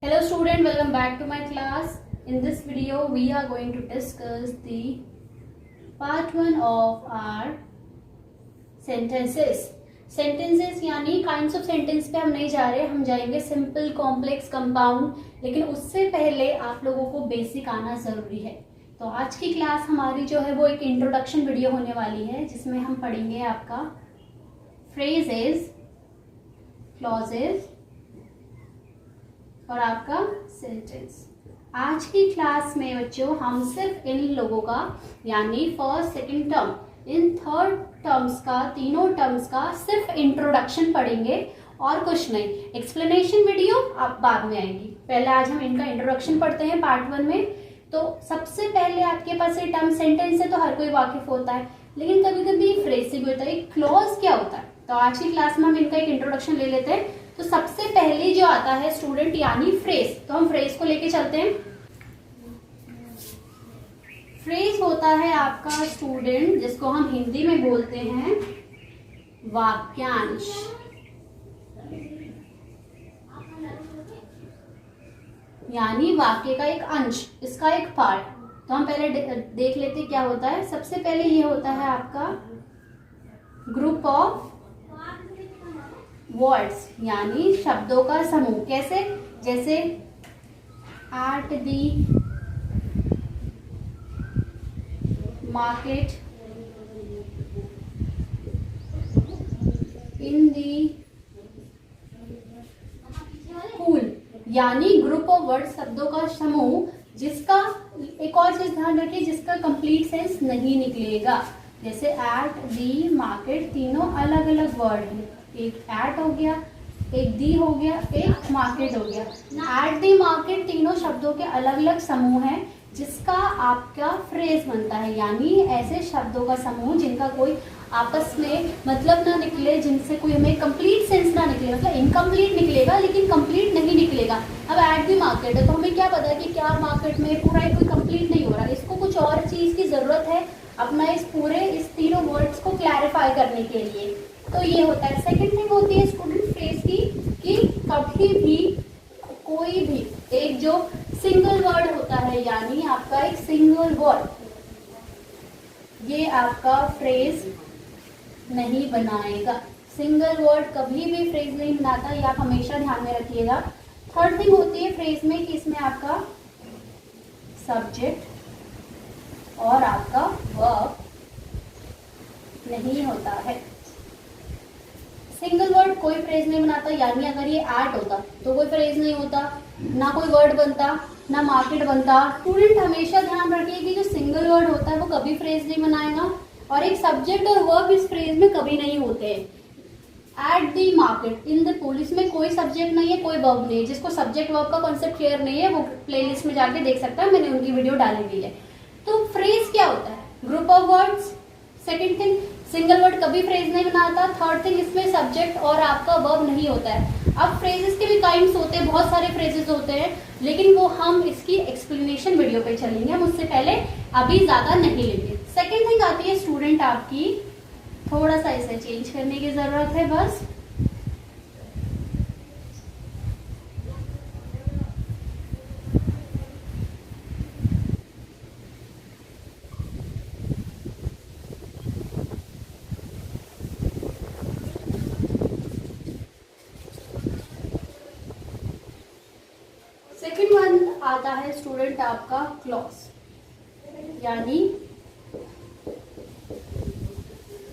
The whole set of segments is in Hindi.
Hello student, welcome back to my class. In this video we are going to discuss the part 1 of our sentences. Sentences यानी kinds of sentence पे हम नहीं जा रहे, हम जाएंगे simple, complex, compound. लेकिन उससे पहले आप लोगों को बेसिक आना जरूरी है. तो आज की क्लास हमारी जो है वो एक इंट्रोडक्शन वीडियो होने वाली है जिसमें हम पढ़ेंगे आपका phrases, clauses और आपका सेंटेंस. आज की क्लास में बच्चों हम सिर्फ इन लोगों का यानी first second term in third terms का तीनों टर्म्स का सिर्फ इंट्रोडक्शन पढ़ेंगे और कुछ नहीं. एक्सप्लेनेशन वीडियो आप बाद में आएंगी. पहले आज हम इनका इंट्रोडक्शन पढ़ते हैं पार्ट 1 में. तो सबसे पहले आपके पास ये टर्म सेंटेंस है तो हर कोई वाकिफ होता है, लेकिन कभी कभी फ्रेज से भी होता है. क्लॉज क्या होता है? तो आज की क्लास में हम इनका एक इंट्रोडक्शन ले लेते हैं. तो सबसे पहले जो आता है स्टूडेंट यानी फ्रेज. तो हम फ्रेज को लेके चलते हैं. फ्रेज होता है आपका स्टूडेंट जिसको हम हिंदी में बोलते हैं वाक्यांश. यानी वाक्य का एक अंश, इसका एक पार्ट. तो हम पहले देख लेते क्या होता है. सबसे पहले ये होता है आपका ग्रुप ऑफ वर्ड्स यानी शब्दों का समूह. कैसे? जैसे eight the market, in the school. यानी ग्रुप ऑफ वर्ड शब्दों का समूह जिसका एक और चीज ध्यान रखिए जिसका कंप्लीट सेंस नहीं निकलेगा. जैसे एट दी मार्केट, तीनों अलग अलग वर्ड हैं. एक एट हो गया, एक दी हो गया, एक मार्केट हो गया. एट दी मार्केट तीनों शब्दों के अलग अलग समूह हैं जिसका आपका फ्रेज बनता है. यानी ऐसे शब्दों का समूह जिनका कोई आपस में मतलब ना निकले, जिनसे कोई हमें कंप्लीट सेंस ना निकले. मतलब इनकम्प्लीट निकलेगा लेकिन कंप्लीट नहीं निकलेगा. अब एट दी मार्केट है तो हमें क्या पता है कि क्या मार्केट में पूरा कोई कंप्लीट नहीं हो रहा, इसको कुछ और चीज की जरूरत है अपना इस तीनों वर्ड्स को क्लैरिफाई करने के लिए. तो ये होता है. सेकंड थिंग होती है स्टूडेंट फ्रेज की कि कभी भी कोई भी एक जो सिंगल वर्ड होता है यानी आपका एक सिंगल वर्ड ये आपका फ्रेज नहीं बनाएगा. सिंगल वर्ड कभी भी फ्रेज नहीं बनाता, ये आप हमेशा ध्यान में रखिएगा. थर्ड थिंग होती है फ्रेज में कि इसमें आपका सब्जेक्ट और आपका वर्ब नहीं होता है. सिंगल वर्ड कोई फ्रेज नहीं बनाता. यानी अगर ये एट होता तो कोई फ्रेज नहीं होता, ना कोई वर्ड बनता, ना मार्केट बनता. स्टूडेंट हमेशा ध्यान रखिए कि जो सिंगल वर्ड होता है वो कभी फ्रेज नहीं बनाएगा और एक सब्जेक्ट और वर्ब इस फ्रेज में कभी नहीं होते हैं. At the market, in the pool, इसमें कोई सब्जेक्ट नहीं है, कोई वर्ब नहीं है. जिसको सब्जेक्ट वर्ब का कॉन्सेप्ट क्लियर नहीं है वो प्लेलिस्ट में जाके देख सकता है, मैंने उनकी वीडियो डाली हुई है. तो फ्रेज क्या होता है? Group of words. Second thing single word कभी फ्रेज नहीं बनाता. थर्ड थिंग इसमें सब्जेक्ट और आपका वर्ब नहीं होता है. अब फ्रेजेस के भी काइंड्स होते हैं, बहुत सारे फ्रेजेस होते हैं, लेकिन वो हम इसकी एक्सप्लेनेशन वीडियो पे चलेंगे. हम उससे पहले अभी ज्यादा नहीं लेंगे. सेकेंड थिंग आती है स्टूडेंट आपकी, थोड़ा सा इसे चेंज करने की जरूरत है बस. सेकेंड वन आता है स्टूडेंट आपका क्लॉज यानी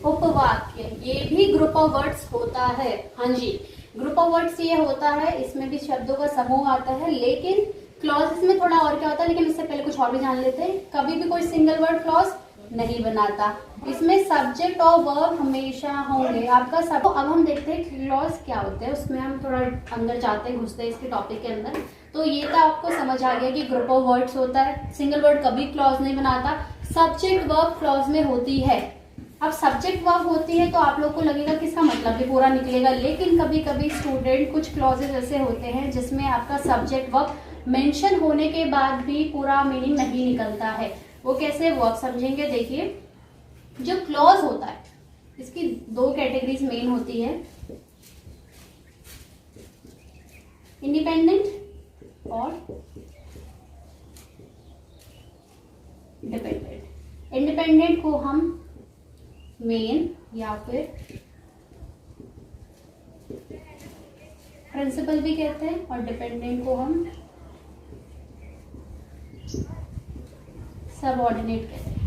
उपवाक्य. ये भी ग्रुप ऑफ वर्ड्स होता है. हाँ जी, ग्रुप ऑफ वर्ड्स ये होता है, इसमें भी शब्दों का समूह आता है. लेकिन क्लॉज में थोड़ा और क्या होता है, लेकिन इससे पहले कुछ और भी जान लेते हैं. कभी भी कोई सिंगल वर्ड क्लॉज नहीं बनाता. इसमें सब्जेक्ट और वर्ब हमेशा होंगे आपका सब. तो अब हम देखते हैं क्लॉज क्या होते हैं. उसमें हम थोड़ा अंदर जाते हैं, घुसते हैं इसके टॉपिक के अंदर. तो ये तो आपको समझ आ गया कि ग्रुप ऑफ वर्ड्स होता है. सिंगल वर्ड कभी क्लॉज नहीं बनाता. सब्जेक्ट वर्ब क्लॉज में होती है. अब सब्जेक्ट वर्ब होती है तो आप लोग को लगेगा कि इसका मतलब भी पूरा निकलेगा, लेकिन कभी कभी स्टूडेंट कुछ क्लॉजेस ऐसे होते हैं जिसमें आपका सब्जेक्ट वर्ब मेंशन होने के बाद भी पूरा मीनिंग नहीं निकलता है. वो कैसे, वो आप समझेंगे. देखिए जो क्लॉज होता है इसकी दो कैटेगरीज मेन होती है, इंडिपेंडेंट इंडिपेंडेंट को हम मेन या फिर प्रिंसिपल भी कहते हैं और डिपेंडेंट को हम सबऑर्डिनेट कहते हैं।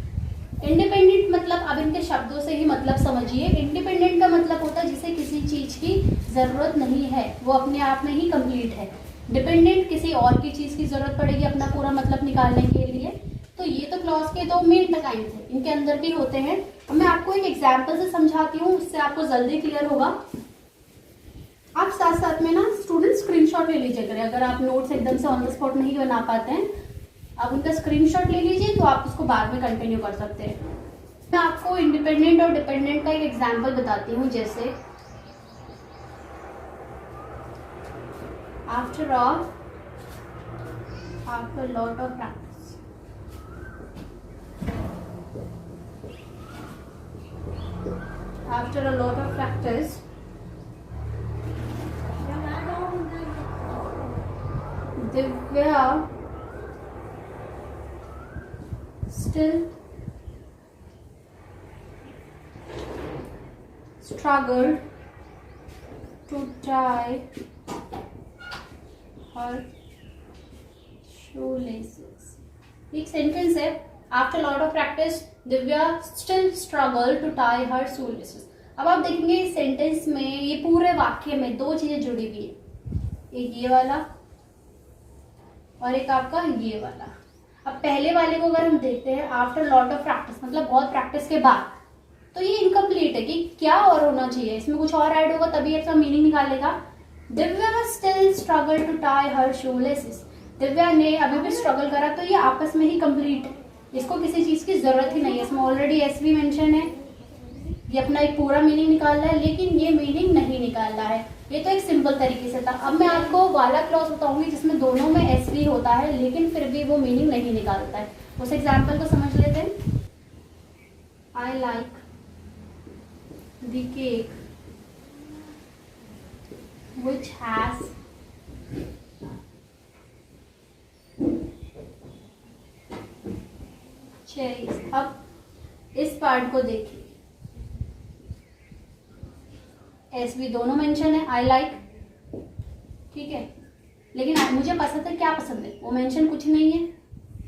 इंडिपेंडेंट मतलब अब इनके शब्दों से ही मतलब समझिए। इंडिपेंडेंट का मतलब होता है जिसे किसी चीज की जरूरत नहीं है, वो अपने आप में ही कंप्लीट है। डिपेंडेंट किसी और की चीज की जरूरत पड़ेगी अपना पूरा मतलब निकालने के लिए। तो ये तो क्लॉज के दो मेन काइंड थे, इनके अंदर भी होते हैं। अब मैं आपको एक एग्जाम्पल से समझाती हूँ, उससे आपको जल्दी क्लियर होगा। आप साथ साथ में ना स्टूडेंट स्क्रीनशॉट ले लीजिए करें, अगर आप नोट्स एकदम से ऑन द स्पॉट नहीं बना पाते हैं, आप उनका स्क्रीनशॉट ले लीजिए, तो आप उसको बाद में कंटिन्यू कर सकते हैं। मैं आपको इंडिपेंडेंट और डिपेंडेंट का एक एग्जांपल बताती हूँ। जैसे after lot of practice, after a lot of practice Divya still struggled to tie her shoelaces। एक सेंटेंस है, after lot of practice Divya still struggle to tie her shoelaces। अब आप देखेंगे इस सेंटेंस में, ये पूरे वाक्य में दो चीजें जुड़ी हुई है, एक ये वाला और एक आपका ये वाला। अब पहले वाले को अगर हम देखते हैं, आफ्टर लॉट ऑफ प्रैक्टिस मतलब बहुत प्रैक्टिस के बाद, तो ये इनकम्प्लीट है कि क्या और होना चाहिए, इसमें कुछ और ऐड होगा तभी इसका मीनिंग निकालेगा। Divya still struggle to tie her shoelaces, Divya ने अभी भी स्ट्रगल करा, तो ये आपस में ही कंप्लीट है, इसको किसी चीज की जरूरत ही नहीं है। इसमें ऑलरेडी एस भी मेंशन है, ये अपना एक पूरा मीनिंग निकाल रहा है, लेकिन ये मीनिंग नहीं निकाल रहा है। ये तो एक सिंपल तरीके से था। अब मैं आपको वाला क्लॉज बताऊंगी जिसमें दोनों में एस भी होता है, लेकिन फिर भी वो मीनिंग नहीं निकालता है। उस एग्जाम्पल को समझ लेते हैं। I like the cake which has cherries. अब इस पार्ट को देखिए, एस भी दोनों मेंशन है, आई लाइक, ठीक है, लेकिन मुझे पसंद है, क्या पसंद है वो मेंशन कुछ नहीं है।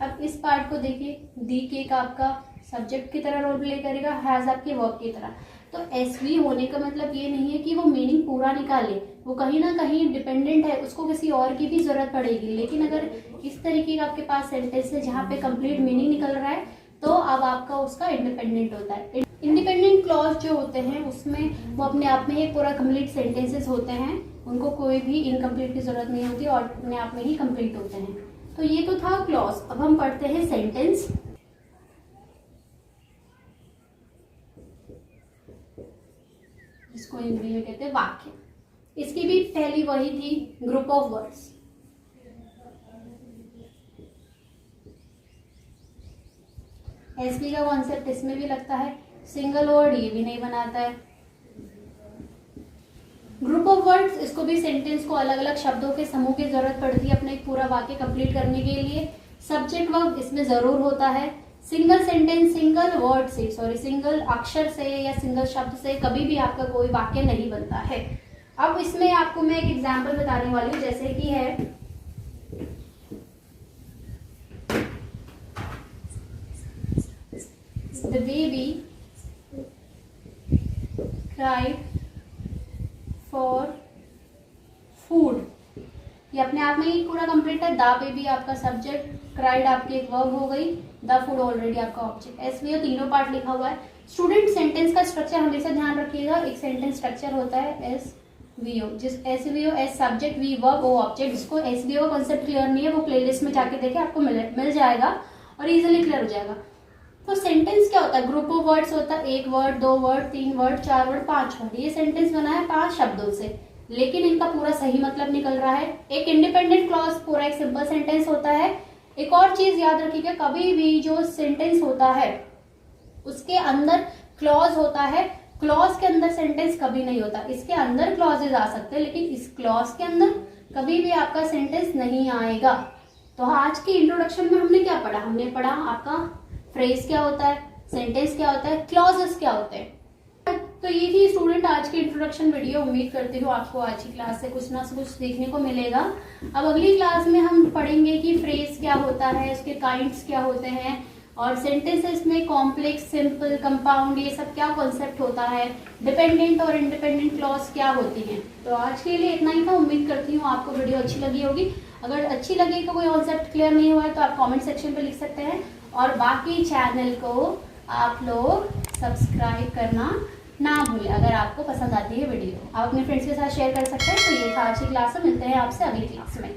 अब इस पार्ट को देखिए, दी केक आपका सब्जेक्ट की तरह रोल प्ले करेगा, हैज आपके वर्ब की तरह। तो एस वी होने का मतलब ये नहीं है कि वो मीनिंग पूरा निकाले, वो कहीं ना कहीं डिपेंडेंट है, उसको किसी और की भी जरूरत पड़ेगी। लेकिन अगर इस तरीके का आपके पास सेंटेंस है जहाँ पे कंप्लीट मीनिंग निकल रहा है, तो अब आपका उसका इंडिपेंडेंट होता है। इंडिपेंडेंट क्लॉज जो होते हैं उसमें वो अपने आप में ही पूरा कंप्लीट सेंटेंसेस होते हैं, उनको कोई भी इनकम्प्लीट की जरूरत नहीं होती और अपने आप में ही कंप्लीट होते हैं। तो ये तो था क्लॉज। अब हम पढ़ते हैं सेंटेंस। इसको हिंदी में कहते हैं वाक्य। इसकी भी पहली वही थी, ग्रुप ऑफ वर्ड्स। एसबी का कॉन्सेप्ट इसमें भी लगता है, सिंगल वर्ड ये भी नहीं बनाता है। ग्रुप ऑफ वर्ड्स, इसको भी सेंटेंस को अलग अलग शब्दों के समूह की जरूरत पड़ती है अपने एक पूरा वाक्य कंप्लीट करने के लिए। सब्जेक्ट वर्ब इसमें जरूर होता है। सिंगल सेंटेंस सिंगल वर्ड से, सिंगल अक्षर से या सिंगल शब्द से कभी भी आपका कोई वाक्य नहीं बनता है। अब इसमें आपको मैं एक एग्जाम्पल बताने वाली हूँ, जैसे कि है The baby cried for food। ये अपने आप में ही पूरा कंप्लीट है। द बेबी आपका सब्जेक्ट, क्राइड आपकी एक वर्ब हो गई, द फूड ऑलरेडी आपका ऑब्जेक्ट। एसवीओ तीनों पार्ट लिखा हुआ है। स्टूडेंट सेंटेंस का स्ट्रक्चर हमेशा ध्यान रखिएगा, एक सेंटेंस स्ट्रक्चर होता है एसवीओ, जिस SVO S subject V verb O object. जिसको एसवीओ का कॉन्सेप्ट क्लियर नहीं है वो प्लेलिस्ट में जाके देखे, आपको मिल जाएगा और इजिली क्लियर हो जाएगा। तो सेंटेंस क्या होता है, ग्रुप ऑफ वर्ड्स होता है, एक वर्ड, दो वर्ड, तीन वर्ड, चार वर्ड, पांच वर्ड। ये सेंटेंस बना है 5 शब्दों से, लेकिन इनका पूरा सही मतलब निकल रहा है। एक इंडिपेंडेंट क्लॉज पूरा एक सिंपल सेंटेंस होता है। एक और चीज याद रखिएगा, कभी भी जो सेंटेंस होता है उसके अंदर क्लॉज होता है, क्लॉज के अंदर सेंटेंस कभी नहीं होता। इसके अंदर क्लॉजेज आ सकते हैं, लेकिन इस क्लॉज के अंदर कभी भी आपका सेंटेंस नहीं आएगा। तो आज की इंट्रोडक्शन में हमने क्या पढ़ा, हमने पढ़ा आपका फ्रेज क्या होता है, सेंटेंस क्या होता है, क्लॉजेस क्या होते हैं। तो ये थी स्टूडेंट आज की इंट्रोडक्शन वीडियो। उम्मीद करती हूँ आपको आज की क्लास से कुछ देखने को मिलेगा। अब अगली क्लास में हम पढ़ेंगे कि फ्रेज क्या होता है, उसके काइंड्स क्या होते हैं, और सेंटेंसेस में कॉम्प्लेक्स, सिंपल, कंपाउंड, ये सब क्या कॉन्सेप्ट होता है, डिपेंडेंट और इंडिपेंडेंट क्लॉज क्या होती हैं। तो आज के लिए इतना ही था। उम्मीद करती हूँ आपको वीडियो अच्छी लगी होगी। अगर अच्छी लगी तो कोई कॉन्सेप्ट क्लियर नहीं हुआ है तो आप कमेंट सेक्शन पे लिख सकते हैं, और बाकी चैनल को आप लोग सब्सक्राइब करना ना भूलें। अगर आपको पसंद आती है वीडियो, आप अपने फ्रेंड्स के साथ शेयर कर सकते हैं। तो ये था आज की क्लास में, मिलते हैं आपसे अगली क्लास में।